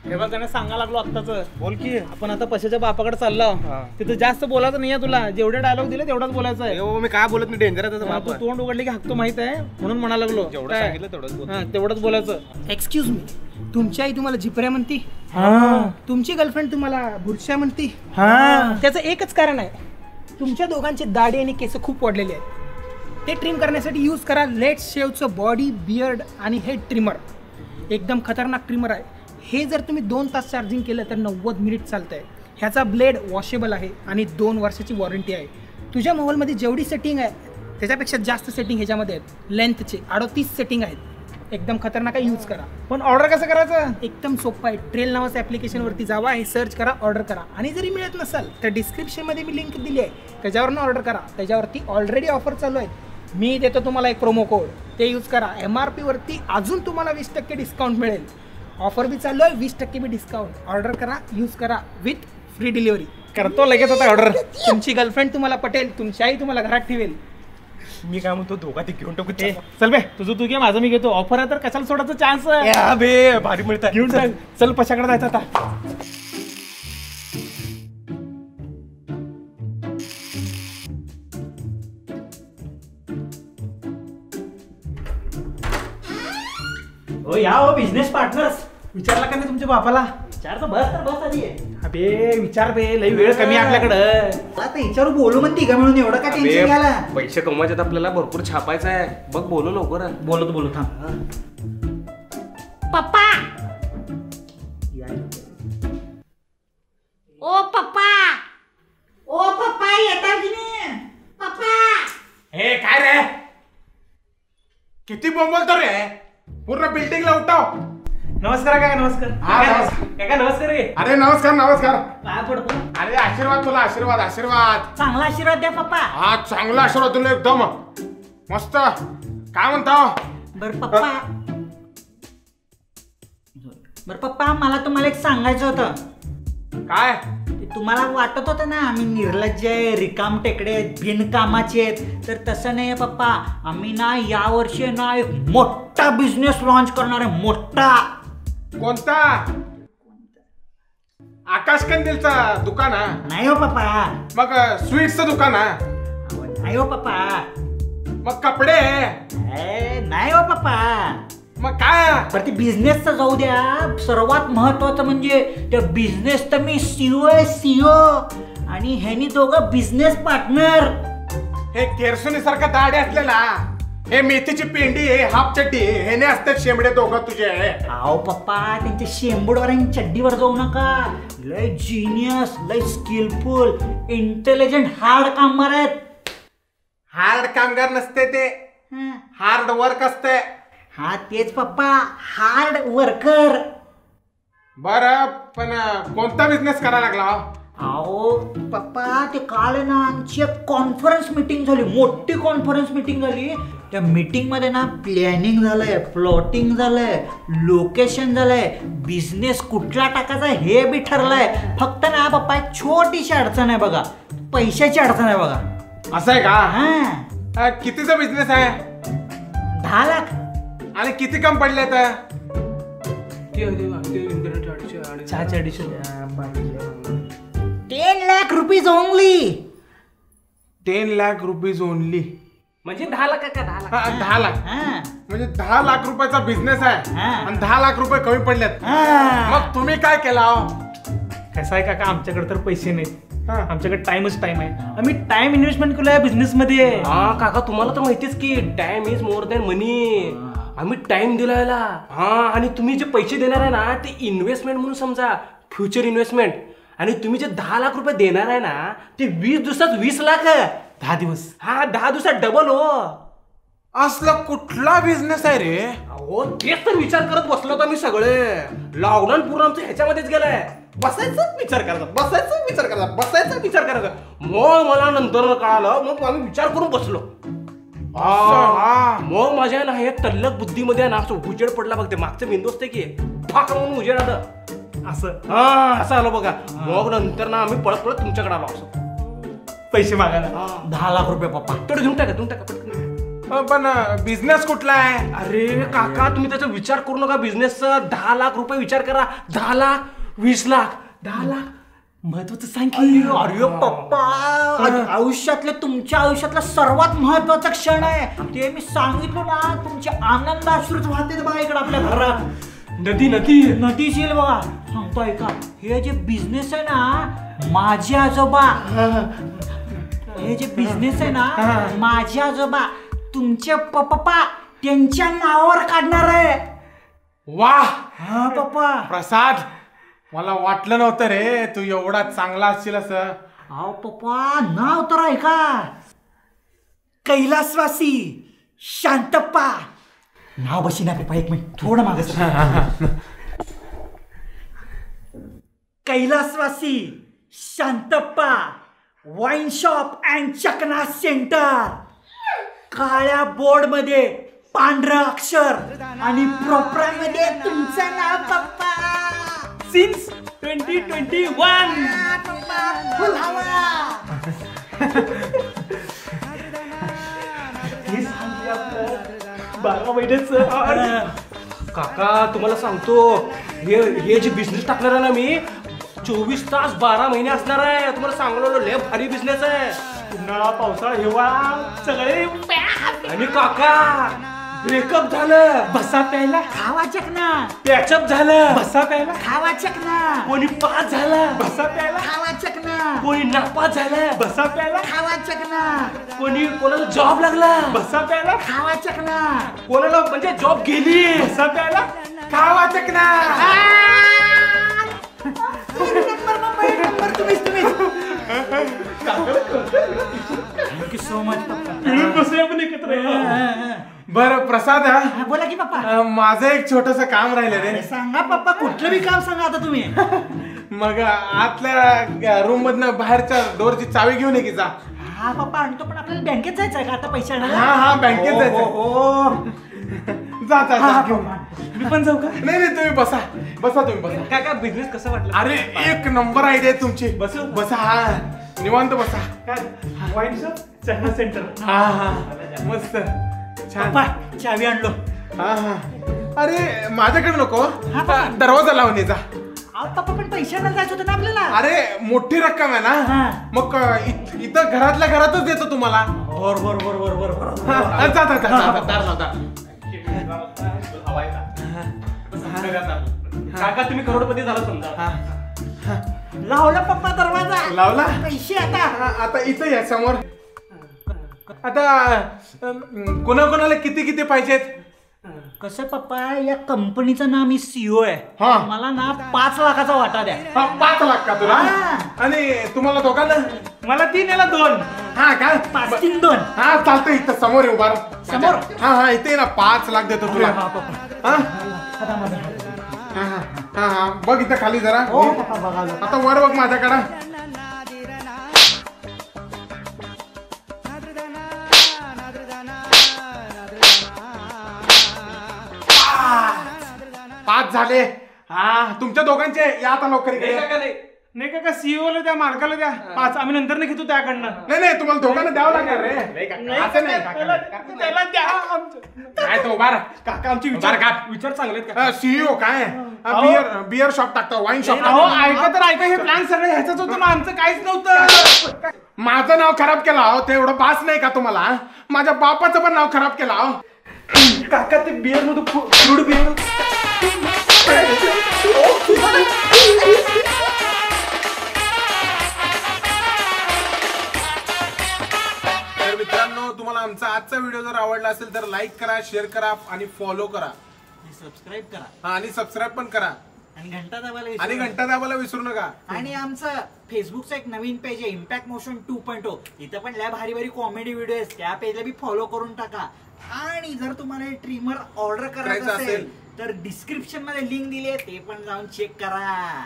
हे बघ त्यांना सांगा लागलो आत्ताच. बोल की. आपण आता पशाच्या बापाकडे चाललो. तिथं जास्त बोलायचं नाहीये तुला. जेवढे डायलॉग दिले तेवढाच बोलायचं आहे. मी काय बोलत नाही, डेंजर आहे त्याचा तू तोंड उघडली की हक्तो माहित आहे म्हणून म्हणा लागलो. जेवढं सांगितलं तेवढंच तेवढंच बोलायचं. एक्सक्यूज मी, तुमची आई तुम्हाला जिपऱ्या म्हणती, तुमची गर्लफ्रेंड तुम्हाला बुरशा म्हणती. त्याचं एकच कारण आहे, तुमच्या दोघांची दाढी आणि केस खूप वाढलेले आहेत. ते ट्रिम करण्यासाठी यूज करा लेट शेवचं बॉडी बियर्ड आणि हेड ट्रिमर. एकदम खतरनाक ट्रिमर आहे हे. जर तुम्ही 2 तास चार्जिंग केलं तर 90 मिनिट चालतं आहे. ह्याचा ब्लेड वॉशेबल आहे आणि 2 वर्षाची वॉरंटी आहे. तुझ्या मोबाईलमध्ये जेवढी सेटिंग आहे त्याच्यापेक्षा जास्त सेटिंग ह्याच्यामध्ये आहेत. लेंथचे 38 सेटिंग आहेत. एकदम खतरनाक आहे, यूज करा. पण ऑर्डर कसं करायचं? एकदम सोपं आहे. ट्रेल नावाचं ॲप्लिकेशनवरती जावा, हे सर्च करा, ऑर्डर करा. आणि जरी मिळत नसेल तर डिस्क्रिप्शनमध्ये मी लिंक दिली आहे, त्याच्यावरनं ऑर्डर करा. त्याच्यावरती ऑलरेडी ऑफर चालू आहेत. मी देतो तुम्हाला एक प्रोमो कोड, ते यूज करा. MRP वरती अजून तुम्हाला 20% डिस्काउंट मिळेल. ऑफर बी चालू आहे, 20% बी डिस्काउंट. ऑर्डर करा, यूज करा विथ फ्री डिलिव्हरी. करतो लगेच आता ऑर्डर. तुमची गर्लफ्रेंड तुम्हाला पटेल, तुमची आई तुम्हाला घरात ठेवेल. मी काय म्हणतो, दोघा ते घेऊन टाकू. चल बे, तुझं तू घे, माझं मी घेतो. ऑफर आहे तर कशाला सोडायचं चान्स आहे. बे भारी मिळतात. घेऊन टाक. चल पशाकडे जायचं आता. हो या हो बिझनेस पार्टनर्स. विचारला का नाही तुमच्या बापाला? विचारतो, बस तर बस आधी. अबे विचार बे, लई वेळ कमी आपल्याकडं. आता याच्यावर बोलू म्हणते का म्हणून एवढं काय टेन्शन घ्यायला. पैसे कमवायचे आपल्याला भरपूर छापायचं आहे. बघ बोलू लवकर. बोलतो थांब. पप्पा ओ पप्पा, ओ पप्पा येतात की नाही पप्पा. हे काय रे, किती बोंबलतो रे, पूर्ण बिल्डिंगला उठाव. नमस्कार काका. नमस्कार काका. नमस्कार रे. अरे नमस्कार नमस्कार. काय पडतो. अरे आशीर्वाद तुला, आशीर्वाद आशीर्वाद. चांगला आशीर्वाद द्या पप्पा. हा चांगला आशीर्वाद तुला, एकदम मस्त. काय म्हणता? बर पप्पा मला तुम्हाला एक सांगायचं होतं. काय? तुम्हाला वाटत होतं ना आम्ही निर्लज्ज आहे, रिकाम टेकडे, बिनकामाचे आहेत, तर तसं नाही पप्पा. आम्ही ना यावर्षी ना एक मोठा बिझनेस लॉन्च करणार आहे. मोठा. कोणता? आकाश कंदीलचा दुकान? नाही हो पप्पा. मग स्वीट्सचं दुकान? नाही हो पप्पा. मग कपडे? नाही हो पप्पा. मग काय? बरं ते बिझनेसचं जाऊ द्या. सर्वात महत्वाचं म्हणजे त्या बिझनेसचं मी CEO आहे, CEO. आणि ह्यानी दोघं बिझनेस पार्टनर. हे केरसुनी सारखा दाढी असलेला, हे मेथीची पेंडी, हे हाफ चड्डी, हे असतात शेंबडे दोघं तुझे. आओ पप्पा त्यांच्या शेंबूडवर आणि चड्डीवर जाऊ नका. लय जिनियस, लय स्किलफुल, इंटेलिजंट, हार्ड कामगार आहेत. हार्ड कामगार नसते ते, हार्ड वर्क असते. हा तेच पप्पा, हार्ड वर्कर. बर पण कोणता बिझनेस करायला लागला? अहो पप्पा ते काल ना आमची एक कॉन्फरन्स मीटिंग झाली, मोठी कॉन्फरन्स मीटिंग झाली. त्या मीटिंग मध्ये ना प्लॅनिंग झालंय, प्लॉटिंग झालंय, लोकेशन झालंय, बिझनेस कुठला टाकायचा हे बी ठरलंय. फक्त ना पप्पा एक छोटीशी अडचण आहे बघा, पैशाची अडचण आहे बघा. असं आहे का? हा. कितीचा बिझनेस आहे? 10 लाख. आणि किती कम पडले तर? 10 lakh rupees only. 10 lakh rupees only म्हणजे 10 लाख का? 10 लाख. 10 लाख म्हणजे 10 लाख रुपयाचा बिझनेस आहे आणि 10 लाख रुपये कमी पडलेत. मग तुम्ही काय केलं? कसं आहे काका, आमच्याकडे तर पैसे नाहीत. आमच्याकडे टाइम आहे. आम्ही टाइम इन्व्हेस्टमेंट केलं बिझनेस मध्ये. हा काका तुम्हाला तर माहितीच की टाइम इज मोर दॅन मनी. आम्ही टाइम दिला याला. हा आणि तुम्ही जे पैसे देणार आहे ना ते इन्व्हेस्टमेंट म्हणून समजा, फ्युचर इन्व्हेस्टमेंट. आणि तुम्ही जे 10 लाख रुपये देणार आहे ना ते 20 दिवसात 20 लाख. 10 दिवस. हा 10 दिवसात डबल. हो असला कुठला बिझनेस आहे रे? हो तेच तर विचार करत बसलो होतो मी सगळे. लॉकडाऊन पूर्ण आमचं ह्याच्यामध्येच गेलाय. बसायचं विचार करायचा, बसायचं विचार करायचा, बसायचं विचार करायचा. मग मला नंतर कळालं, मग आम्ही विचार करून बसलो. मग माझ्या ना हे तल्लक बुद्धीमध्ये ना असं उजेड पडला बघते. मागचं बिंदू असते की फाक म्हणून उजेड आलं असं. असं आलं बघा. मग नंतर ना आम्ही पळत पळत तुमच्याकडे आलो असं पैसे मागायला. 10 लाख रुपये पप्पा. तेवढं घेऊन टाका, घेऊन टाका पटकन. पण बिझनेस कुठला आहे? अरे काका तुम्ही त्याचा विचार करू नका बिझनेसचा. 10 लाख रुपये विचार करा. 10 लाख, 20 लाख, 10 लाख. महत्वाचं सांग की. अरे पप्पा, आयुष्यातले तुमच्या आयुष्यातला सर्वात महत्वाचा क्षण आहे ते मी सांगितलं ना. तुमचे आनंद अश्रूच वाहते बघा इकडे आपल्या घरात. नदी शील बघा. सांगतो ऐका, हे जे बिझनेस आहे ना माझे आजोबा, हे जे बिझनेस आहे ना माझे आजोबा तुमचे पप्पा त्यांच्या नावावर काढणार आहे. वाह हा पप्पा. प्रसाद, मला वाटलं नव्हतं रे तू एवढा चांगला असशील असं. अहो पप्पा, नाव तर आहे का? कैलासवासी शांतप्पा. नाव बशी ना पप्पा, एक मिनिट थोडं मागे. कैलासवासी शांतप्पा वाईन शॉप अँड चकना सेंटर. काळ्या बोर्ड मध्ये पांढरं अक्षर आणि मध्ये तुमचं नाव पप्पा. सिन्स 2021. फुल हवा. काका तुम्हाला सांगतो, हे जे बिझनेस टाकणार आहे ना मी, 24 तास 12 महिने असणार आहे. तुम्हाला सांगलो लय भारी बिझनेस आहे. उन्हाळा, पावसाळा, हिवाळा सगळे. आणि काका ब्रेकअप झालं, बसा प्यायला, खावा चकना. पॅचअप झालं, बसा प्यायला, खावा चकना. कोणी पास झालं, बसा प्यायला, खावा चकना. कोणी नापास झालं, बसा प्यायला, खावा चकना. कोणाला जॉब लागला, बसा प्यायला, खावा चकना. कोणाला म्हणजे जॉब गेली, बसा प्यायला, खावा चकना. थँक्यू सो मच पप्पा. मिळून बसूया आपण एकत्र. बरं प्रसाद, हा, बोला की पप्पा. माझं एक छोटस काम राहिलं रे. सांगा पप्पा, कुठलं बी काम सांगा आता तुम्ही. मग आतल्या रूम मधनं बाहेरच्या डोरची चावी घेऊन ये की जा. हा पप्पा आणतो, पण आपल्याला बँकेत जायचं आहे का आता पैसे आणायला? हा बँकेत जायचं. हो. जा जा जा. मी पण जाऊ का? नाही तुम्ही बसा तुम्ही बसा. काका बिझनेस कसं वाटलं? अरे एक नंबर आयडिया तुमची. बसू? बसा. हा निवांत बसा. काय वाईन शॉप चकना सेंटर. हा मस्त छान. पप्पा चावी आणलो. हा अरे माझ्याकडे नको, हा. दरवाजा लावून ये जा. अहो पप्पा, पण पैसे आणायला जायचं होतं ना आपल्याला. अरे मोठी रक्कम आहे ना, हा. मग इथं घरातल्या घरातच देतो तुम्हाला. बरोबर. हा, जा जा जा जा, दार लाव, दार. काका तुम्ही करोडपती झाला समजा. लावला पप्पा दरवाजा. लावला? पैसे आता. आता इथं या समोर. आता कोणाकोणाला किती किती पाहिजेत? कसं पप्पा, या कंपनीचं नाव मी CEO आहे. हा. मला ना 5 लाखाचा वाटा द्या. 5 लाख का तुला? हा. आणि तुम्हाला दोघांना? मला 3 याला 2. हा काय? 5 3 2. हा चालतं, इथं समोर उभा राहा. समोर? हा इथे ना 5 लाख देतो तुला. हा पप्पा. हा आता माझा. हा बघ इथं खाली जरा. हो पप्पा, बघा. आता वर बघ माझ्याकडं. पाच झाले. हा तुमच्या दोघांचे या आता लवकर इकडे. नाही काका, CEO ला द्या, मालकाला द्या 5. आम्ही नंतर नाही घेतो त्याकडनं. नाही तुम्हाला दोघांना द्यावं लागणार रे. असं नाही त्याला द्या आमचं. काय तो बार काका आमचे बरं का? विचार चांगले आहेत का? CEO काय बियर शॉप टाकतो, वाईन शॉप अहो टाकतो. ऐका तर ऐका, हे प्लॅन सगळं ह्याच होतं ना, आमचं काहीच नव्हतं. माझं नाव खराब केलं अहो, ते एवढं पास नाही का तुम्हाला? माझ्या बापाचं पण नाव खराब केलं अहो. काका ते बियर नव्हतं, फ्रूट बियर. तर मित्रांनो, तुम्हाला आमचा आजचा व्हिडिओ जर आवडला असेल तर लाईक करा, शेअर करा आणि फॉलो करा. सबस्क्राईब करा. हा आणि सबस्क्राईब पण करा. आणि घंटा दाबायला आणि विसरू नका. घंटा दाबायला विसरू नका. आणि आमचं फेसबुकचं एक नवीन पेज आहे इम्पॅक्ट मोशन 2.0. इथं पण लय भारी भारी कॉमेडी व्हिडिओ आहेत. त्या पेजला बी फॉलो करून टाका. आणि जर तुम्हाला हे ट्रिमर ऑर्डर करायचं असेल तर डिस्क्रिप्शन मध्ये लिंक दिली आहे, ते पण जाऊन चेक करा.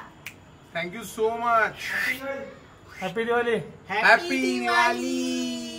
Thank you so much. Happy Diwali. Happy Diwali.